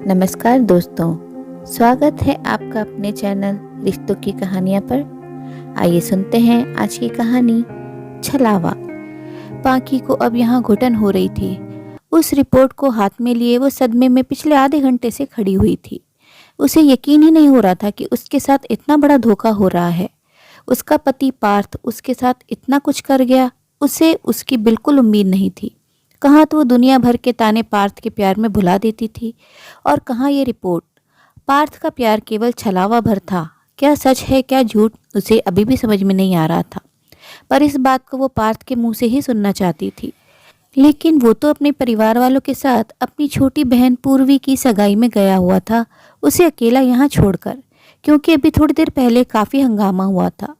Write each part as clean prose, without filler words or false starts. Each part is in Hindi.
नमस्कार दोस्तों, स्वागत है आपका अपने चैनल रिश्तों की कहानियाँ पर। आइए सुनते हैं आज की कहानी छलावा। पाखी को अब यहाँ घुटन हो रही थी। उस रिपोर्ट को हाथ में लिए वो सदमे में पिछले आधे घंटे से खड़ी हुई थी। उसे यकीन ही नहीं हो रहा था कि उसके साथ इतना बड़ा धोखा हो रहा है। उसका पति पार्थ उसके साथ इतना कुछ कर गया, उसे उसकी बिल्कुल उम्मीद नहीं थी। कहाँ तो वो दुनिया भर के ताने पार्थ के प्यार में भुला देती थी, और कहाँ ये रिपोर्ट। पार्थ का प्यार केवल छलावा भर था। क्या सच है क्या झूठ, उसे अभी भी समझ में नहीं आ रहा था। पर इस बात को वो पार्थ के मुंह से ही सुनना चाहती थी। लेकिन वो तो अपने परिवार वालों के साथ अपनी छोटी बहन पूर्वी की सगाई में गया हुआ था, उसे अकेला यहाँ छोड़कर, क्योंकि अभी थोड़ी देर पहले काफ़ी हंगामा हुआ था।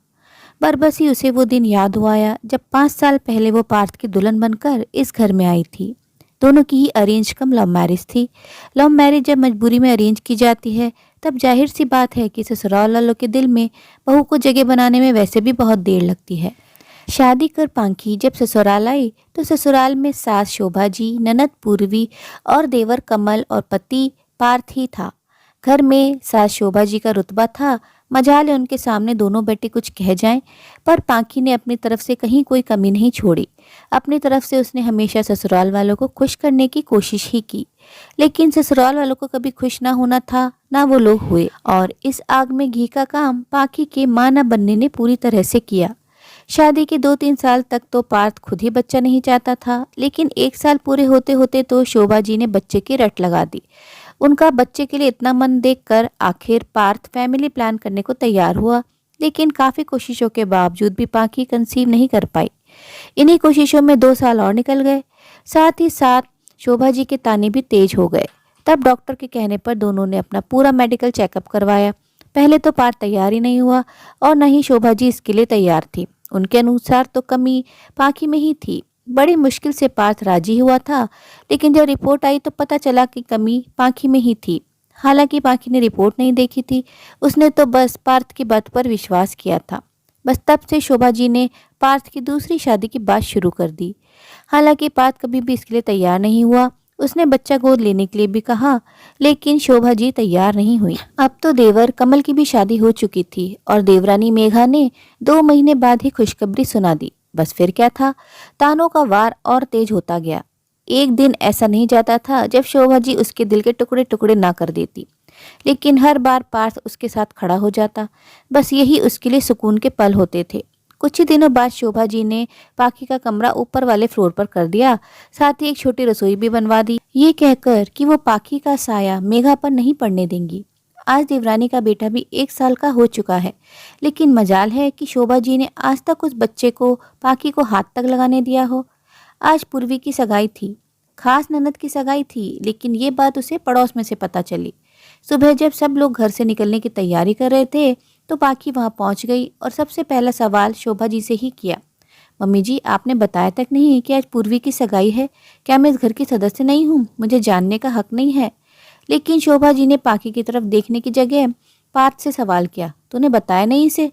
बरबस ही उसे वो दिन याद हुआ आया जब 5 साल पहले वो पार्थ की दुल्हन बनकर इस घर में आई थी। दोनों की ही अरेंज कम लव मैरिज थी। लव मैरिज जब मजबूरी में अरेंज की जाती है तब जाहिर सी बात है कि ससुराल वालों के दिल में बहू को जगह बनाने में वैसे भी बहुत देर लगती है। शादी कर पांखी जब ससुराल आई तो ससुराल में सास शोभा जी, ननद पूर्वी और देवर कमल और पति पार्थ ही था। घर में सास शोभा जी का रुतबा था। मजाल है उनके सामने दोनों बेटे कुछ कह जाएं, पर पांखी ने अपनी तरफ से कहीं कोई कमी नहीं छोड़ी। अपनी तरफ से उसने हमेशा ससुराल वालों को खुश करने की कोशिश ही की, लेकिन ससुराल वालों को कभी खुश ना होना था, ना वो लोग हुए। और इस आग में घी का काम पांखी के मां न बनने ने पूरी तरह से किया। शादी के 2-3 साल तक तो पार्थ खुद ही बच्चा नहीं चाहता था, लेकिन 1 साल पूरे होते होते तो शोभा जी ने बच्चे की रट लगा दी। उनका बच्चे के लिए इतना मन देखकर आखिर पार्थ फैमिली प्लान करने को तैयार हुआ, लेकिन काफ़ी कोशिशों के बावजूद भी पांखी कंसीव नहीं कर पाई। इन्हीं कोशिशों में 2 साल और निकल गए। साथ ही साथ शोभा जी के ताने भी तेज हो गए। तब डॉक्टर के कहने पर दोनों ने अपना पूरा मेडिकल चेकअप करवाया। पहले तो पार्थ तैयार ही नहीं हुआ और न ही शोभा जी इसके लिए तैयार थी। उनके अनुसार तो कमी पाखी में ही थी। बड़ी मुश्किल से पार्थ राजी हुआ था, लेकिन जब रिपोर्ट आई तो पता चला कि कमी पाखी में ही थी। हालांकि पाखी ने रिपोर्ट नहीं देखी थी, उसने तो बस पार्थ की बात पर विश्वास किया था। बस तब से शोभा जी ने पार्थ की दूसरी शादी की बात शुरू कर दी। हालांकि पार्थ कभी भी इसके लिए तैयार नहीं हुआ। उसने बच्चा गोद लेने के लिए भी कहा, लेकिन शोभा जी तैयार नहीं हुई। अब तो देवर कमल की भी शादी हो चुकी थी और देवरानी मेघा ने 2 महीने बाद ही खुशखबरी सुना दी। बस फिर क्या था, तानों का वार और तेज होता गया। एक दिन ऐसा नहीं जाता था जब शोभा जी उसके दिल के टुकड़े टुकड़े ना कर देती, लेकिन हर बार पार्थ उसके साथ खड़ा हो जाता। बस यही उसके लिए सुकून के पल होते थे। कुछ ही दिनों बाद शोभा जी ने पाखी का कमरा ऊपर वाले फ्लोर पर कर दिया, साथ ही एक छोटी रसोई भी बनवा दी, ये कहकर कि वो पाखी का साया मेघा पर नहीं पड़ने देंगी। आज देवरानी का बेटा भी 1 साल का हो चुका है, लेकिन मजाल है कि शोभा जी ने आज तक उस बच्चे को पाखी को हाथ तक लगाने दिया हो। आज पूर्वी की सगाई थी, खास ननद की सगाई थी, लेकिन ये बात उसे पड़ोस में से पता चली। सुबह जब सब लोग घर से निकलने की तैयारी कर रहे थे तो पाखी वहां पहुंच गई और सबसे पहला सवाल शोभा जी से ही किया। मम्मी जी, आपने बताया तक नहीं कि आज पूर्वी की सगाई है। क्या मैं इस घर की सदस्य नहीं हूँ? मुझे जानने का हक नहीं है? लेकिन शोभा जी ने पाखी की तरफ देखने की जगह पार्थ से सवाल किया, तूने बताया नहीं इसे?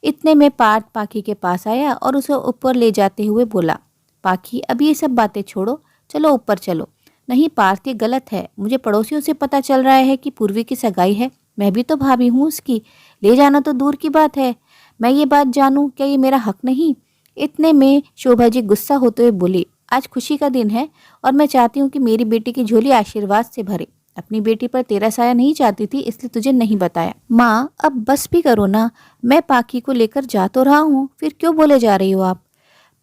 इतने में पार्थ पाखी के पास आया और उसे ऊपर ले जाते हुए बोला, पाखी अब ये सब बातें छोड़ो, चलो ऊपर चलो। नहीं पार्थ, ये गलत है। मुझे पड़ोसियों से पता चल रहा है कि पूर्वी की सगाई है। मैं भी तो भाभी हूँ उसकी, ले जाना तो दूर की बात है। मैं ये बात जानूं, क्या ये मेरा हक नहीं? इतने में शोभा जी गुस्सा होते हुए बोली, आज खुशी का दिन है और मैं चाहती हूँ कि मेरी बेटी की झोली आशीर्वाद से भरे। अपनी बेटी पर तेरा साया नहीं चाहती थी, इसलिए तुझे नहीं बताया। माँ, अब बस भी करो ना, मैं पाखी को लेकर जा तो रहा हूँ, फिर क्यों बोले जा रही हो आप?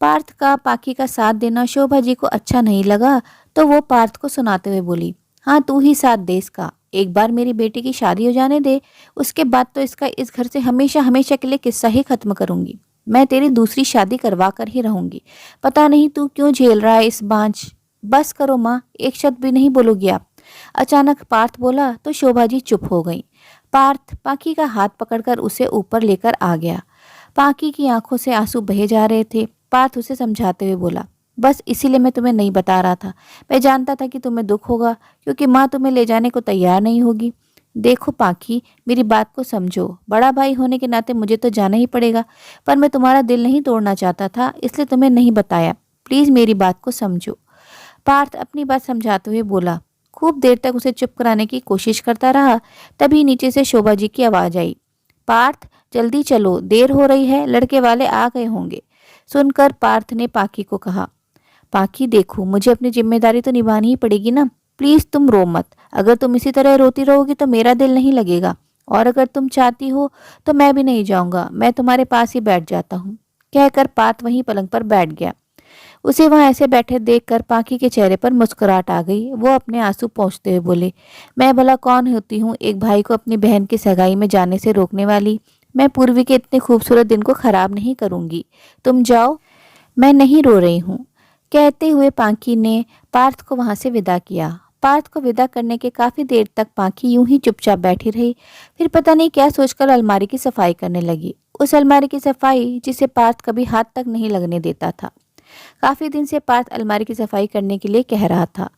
पार्थ का पाखी का साथ देना शोभा जी को अच्छा नहीं लगा, तो वो पार्थ को सुनाते हुए बोली, हाँ तू ही साथ दे इसका। एक बार मेरी बेटी की शादी हो जाने दे, उसके बाद तो इसका इस घर से हमेशा हमेशा के लिए किस्सा ही खत्म करूंगी। मैं तेरी दूसरी शादी करवा कर ही रहूंगी। पता नहीं तू क्यों झेल रहा है इस बांझ। बस करो माँ, एक शब्द भी नहीं बोलोगी आप? अचानक पार्थ बोला तो शोभा जी चुप हो गई। पार्थ पाखी का हाथ पकड़कर उसे ऊपर लेकर आ गया। पाखी की आंखों से आंसू बहे जा रहे थे। पार्थ उसे समझाते हुए बोला, बस इसीलिए मैं तुम्हें नहीं बता रहा था। मैं जानता था कि तुम्हें दुख होगा, क्योंकि माँ तुम्हें ले जाने को तैयार नहीं होगी। देखो पाखी, मेरी बात को समझो। बड़ा भाई होने के नाते मुझे तो जाना ही पड़ेगा, पर मैं तुम्हारा दिल नहीं तोड़ना चाहता था, इसलिए तुम्हें नहीं बताया। प्लीज मेरी बात को समझो। पार्थ अपनी बात समझाते हुए बोला, खूब देर तक उसे चुप कराने की कोशिश करता रहा। तभी नीचे से शोभा जी की आवाज आई, पार्थ जल्दी चलो, देर हो रही है, लड़के वाले आ गए होंगे। सुनकर पार्थ ने पाकी को कहा, पाकी देखो, मुझे अपनी जिम्मेदारी तो निभानी ही पड़ेगी ना, प्लीज तुम रो मत। अगर तुम इसी तरह रोती रहोगी तो मेरा दिल नहीं लगेगा, और अगर तुम चाहती हो तो मैं भी नहीं जाऊंगा, मैं तुम्हारे पास ही बैठ जाता हूँ। कहकर पार्थ वहीं पलंग पर बैठ गया। उसे वहां ऐसे बैठे देखकर पाकी के चेहरे पर मुस्कुराहट आ गई। वो अपने आंसू पोंछते हुए बोले, मैं भला कौन होती हूँ एक भाई को अपनी बहन की सगाई में जाने से रोकने वाली। मैं पूर्वी के इतने खूबसूरत दिन को खराब नहीं करूंगी, तुम जाओ, मैं नहीं रो रही हूँ। कहते हुए पाकी ने पार्थ को वहां से विदा किया। पार्थ को विदा करने के काफी देर तक पाकी यूं ही चुपचाप बैठी रही। फिर पता नहीं क्या सोचकर अलमारी की सफाई करने लगी। उस अलमारी की सफाई जिसे पार्थ कभी हाथ तक नहीं लगने देता था। काफी दिन से पार्थ अलमारी की सफाई करने के लिए कह रहा था।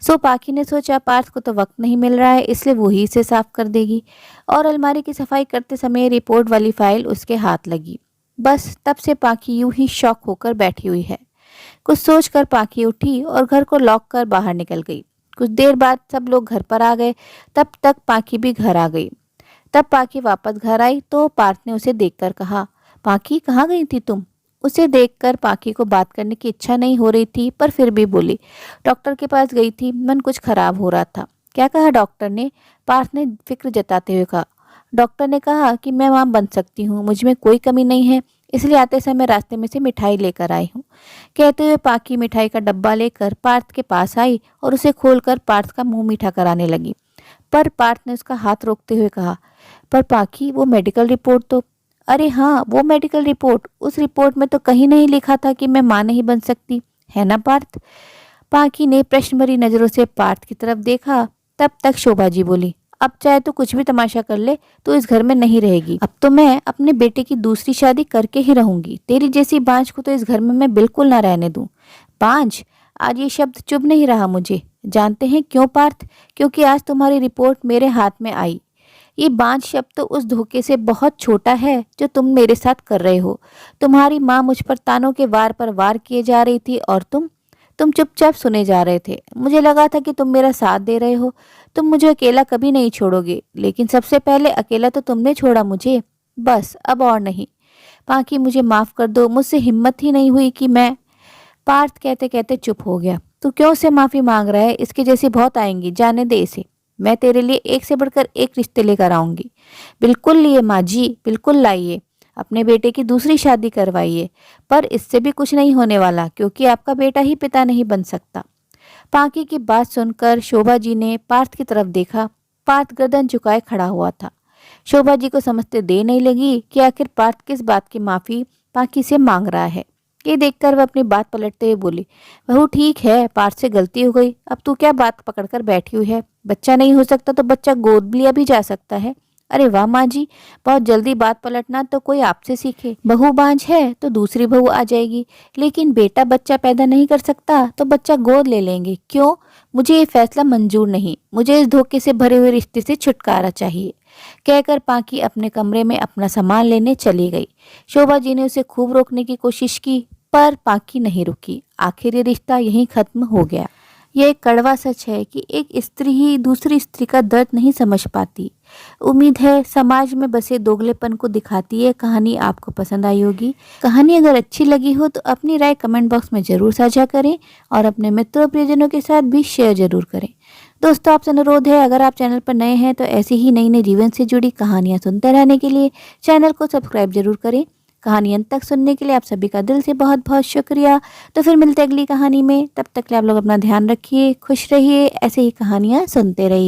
सो पाकी ने सोचा पार्थ को तो वक्त नहीं मिल रहा है, इसलिए वो ही इसे साफ कर देगी। और अलमारी की सफाई करते समय रिपोर्ट वाली फाइल उसके हाथ लगी। बस तब से पाकी यूं ही शॉक होकर बैठी हुई है। कुछ सोचकर पाकी उठी और घर को लॉक कर बाहर निकल गई। कुछ देर बाद सब लोग घर पर आ गए। तब तक पाकी भी घर आ गई। तब पाकी वापस घर आई तो पार्थ ने उसे देखकर कहा, पाकी कहाँ गई थी तुम? उसे देखकर पाकी को बात करने की इच्छा नहीं हो रही थी, पर फिर भी बोली, डॉक्टर के पास गई थी, मन कुछ खराब हो रहा था। क्या कहा डॉक्टर ने? पार्थ ने फिक्र जताते हुए कहा, डॉक्टर ने कहा कि मैं मां बन सकती हूँ, मुझ में कोई कमी नहीं है, इसलिए आते समय रास्ते में से मिठाई लेकर आई हूँ। कहते हुए पाकी मिठाई का डब्बा लेकर पार्थ के पास आई और उसे खोलकर पार्थ का मुंह मीठा कराने लगी। पर पार्थ ने उसका हाथ रोकते हुए कहा, पर पाकी वो मेडिकल रिपोर्ट तो? अरे हाँ, वो मेडिकल रिपोर्ट, उस रिपोर्ट में तो कहीं नहीं लिखा था कि मैं मां नहीं बन सकती, है ना पार्थ? पाकी ने प्रश्न भरी नजरों से पार्थ की तरफ देखा। तब तक शोभा जी बोली, अब चाहे तो कुछ भी तमाशा कर ले, तो इस घर में नहीं रहेगी। अब तो मैं अपने बेटे की दूसरी शादी करके ही रहूंगी। तेरी जैसी बांझ को तो इस घर में मैं बिल्कुल ना रहने दूं। बांझ, आज ये शब्द चुभ नहीं रहा मुझे। जानते हैं क्यों पार्थ? क्योंकि आज तुम्हारी रिपोर्ट मेरे हाथ में आई। ये बांझ शब्द तो उस धोखे से बहुत छोटा है जो तुम मेरे साथ कर रहे हो। तुम्हारी माँ मुझ पर तानों के वार पर वार किए जा रही थी और तुम चुपचाप सुने जा रहे थे। मुझे लगा था कि तुम मेरा साथ दे रहे हो, तुम मुझे अकेला कभी नहीं छोड़ोगे, लेकिन सबसे पहले अकेला तो तुमने छोड़ा मुझे। बस अब और नहीं। पाकी मुझे माफ कर दो, मुझसे हिम्मत ही नहीं हुई कि मैं। पार्थ कहते कहते चुप हो गया। तू क्यों से माफी मांग रहा है? इसके जैसी बहुत आएंगी, जाने दे इसे। मैं तेरे लिए एक से बढ़कर एक रिश्ते लेकर आऊंगी। बिल्कुल लिए माँ जी, बिल्कुल लाइए, अपने बेटे की दूसरी शादी करवाइए। पर इससे भी कुछ नहीं होने वाला, क्योंकि आपका बेटा ही पिता नहीं बन सकता। पाकी की बात सुनकर शोभा जी ने पार्थ की तरफ देखा। पार्थ गर्दन झुकाए खड़ा हुआ था। शोभा जी को समझते देर नहीं लगी कि आखिर पार्थ किस बात की माफी पाकी से मांग रहा है। ये देखकर वह अपनी बात पलटते हुए बोली, बहू ठीक है, पार्थ से गलती हो गई, अब तू क्या बात पकड़कर बैठी हुई है? बच्चा नहीं हो सकता तो बच्चा गोद लिया भी जा सकता है। अरे वाह माँ जी, बहुत जल्दी बात पलटना तो कोई आपसे सीखे। बहू बांझ है तो दूसरी बहू आ जाएगी, लेकिन बेटा बच्चा पैदा नहीं कर सकता तो बच्चा गोद ले लेंगे। क्यों? मुझे ये फैसला मंजूर नहीं। मुझे इस धोखे से भरे हुए रिश्ते से छुटकारा चाहिए। कहकर पाकी अपने कमरे में अपना सामान लेने चली गई। शोभा जी ने उसे खूब रोकने की कोशिश की, पर पाकी नहीं रुकी। आखिर ये रिश्ता यहीं खत्म हो गया। यह एक कड़वा सच है कि एक स्त्री ही दूसरी स्त्री का दर्द नहीं समझ पाती। उम्मीद है समाज में बसे दोगलेपन को दिखाती है कहानी आपको पसंद आई होगी। कहानी अगर अच्छी लगी हो तो अपनी राय कमेंट बॉक्स में जरूर साझा करें और अपने मित्रों प्रियजनों के साथ भी शेयर जरूर करें। दोस्तों, आपसे अनुरोध है, अगर आप चैनल पर नए हैं तो ऐसी ही नई नई जीवन से जुड़ी कहानियां सुनते रहने के लिए चैनल को सब्सक्राइब जरूर करें। कहानी अंत तक सुनने के लिए आप सभी का दिल से बहुत बहुत शुक्रिया। तो फिर मिलते अगली कहानी में, तब तक के लिए आप लोग अपना ध्यान रखिए, खुश रहिए, ऐसे ही कहानियां सुनते रहिए।